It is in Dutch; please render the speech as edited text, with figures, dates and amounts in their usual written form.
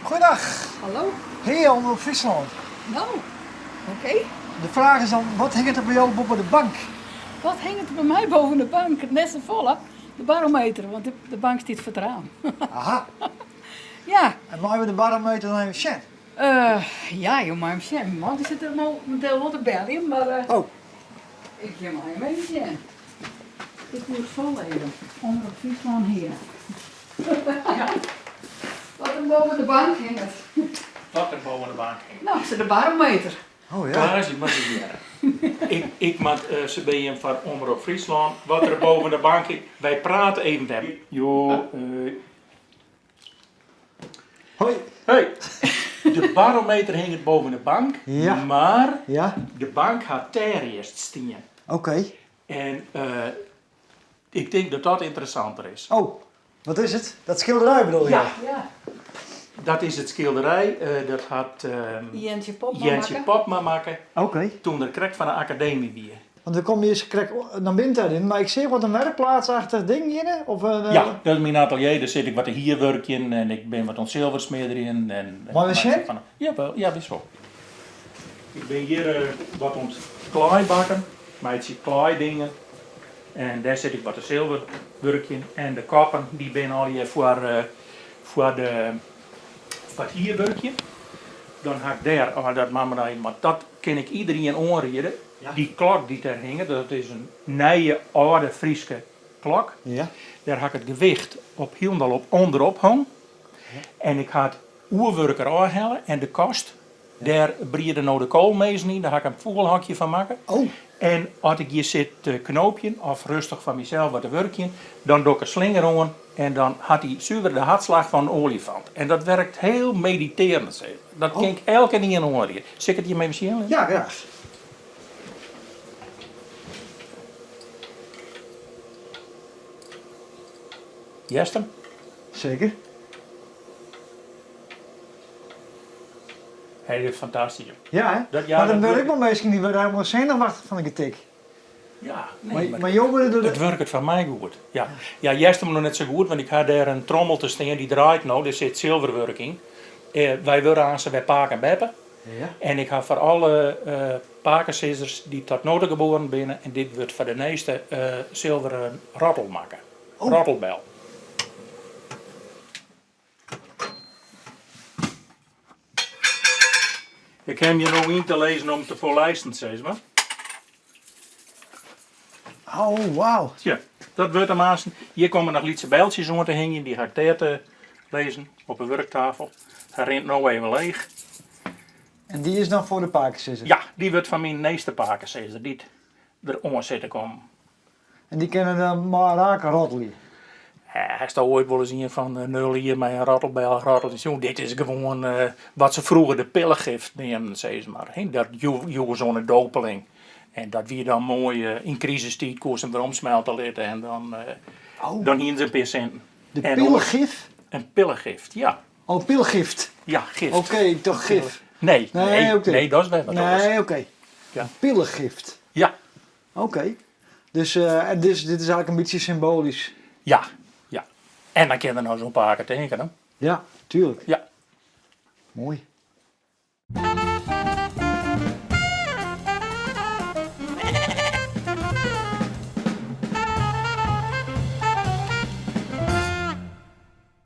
Goedendag. Hallo? Hier Omroep Friesland. Nou, oké. De vraag is dan, wat hing er bij jou boven de bank? Wat hing het bij mij boven de bank? Het net zo volle. De barometer, want de bank staat voor het raam. Aha. Ja, En maken we de barometer dan even chat? ja, joh, maar Sam, man, die zit er momenteel wat te bellen, maar Oh. ik ga maar hem even zien. Ik moet vol even. Omroep Friesland hier. Ja. Wat er boven de bank hing het. Wat er boven de bank hing. Nou, is de barometer. Oh ja. Klaar is, ik moet het leren. Ik moet ze bij van Omroep Friesland. Wat er boven de bank hing. Wij praten even met hem. Jo, Hoi. hey. De barometer hing het boven de bank. Ja. Maar Ja. de bank had daar eerst staan. Oké. En ik denk dat dat interessanter is. Oh, wat is het? Dat schilderij bedoel je? Ja. Ja. Dat is het schilderij. Dat had Jentje Pop Jentje Popma maken. Oké. Toen er krek van de academie weer. Want we komen hier krek naar binnen in, maar ik zie wat een werkplaatsachtig ding in. Of een, Ja, dat is mijn atelier. Daar zit ik wat hier werk in en ik ben wat aan zilversmeder in. Maar we zien? Jawel, ja, best wel. Ik ben hier wat aan het klei bakken, maar het zit klei dingen. En daar zit ik wat de zilverwerk in. En de kappen die ben al hier voor de wat hier werkje. Dan ga ik daar, dat maar dat ken ik iedereen aanreden. Ja. Die klok die daar hing, dat is een nieuwe oude Friese klok. Ja. Daar had ik het gewicht op helemaal op onderop hang. Ja. En ik had oerwerker aanhalen en de kast. Daar briede nou de koolmezen in, daar had ik een vogelhakje van maken. Oh. En als ik hier zit knoopje of rustig van mezelf wat te werkje, dan doe ik een slinger aan en dan had hij zuiver de hartslag van een olifant. En dat werkt heel mediterend. Dat kan ik elke keer niet horen. Zit ik het hier mee misschien? Ja, graag. Jester? Zeker. Hij is fantastisch. Ja, hè? Dat- ja, maar dan dat wil ik wil wel misschien die wel helemaal zenuwachtig van een getik. Ja, nee, Maar joh, het werkt van mij goed. Ja, ja juist hem nog net zo goed, want ik had daar een trommel te staan die draait nou, er zit zilverwerking. Wij willen aan ze bij Paak en Beppe. Ja. En ik ga voor alle pakensissers die tot nodig geboren binnen en dit wordt voor de meeste zilveren rattel maken. Oh. Rattelbel. Ik heb je nog in te lezen om te voorlijsten, zeg maar. Oh, wauw. Ja, dat wordt hem aan. Hier komen nog lietse bijltjes om te hangen, die ga ik daar te lezen op een werktafel. Hij rent nou even leeg. En die is dan voor de pakensisser? Ja, die wordt van mijn meeste pakensisser, die eronder zitten komen. En die kennen dan maar raken rottelen. Hij staat ooit wel eens in van nul hier met een rattelbel, ratteltje. Dit is gewoon wat ze vroeger de pillengift nemen, zei ze maar. He, dat joeg zo'n dopeling. En dat wie dan mooi in crisistijd koos hem weer omsmelten laten en dan hier ze een paar centen. De En pillengif? Een pillengift, ja. Oh, pilgift. Ja, gift. Oké, toch gif. Nee, oké. nee, dat is wel wat anders. Nee, oké. Ja. Een pillengift. Ja, Oké. Dus, dit is eigenlijk een beetje symbolisch. ja, ja. En dan kan je er nou zo'n paar tekenen. Ja, tuurlijk. Ja. Mooi.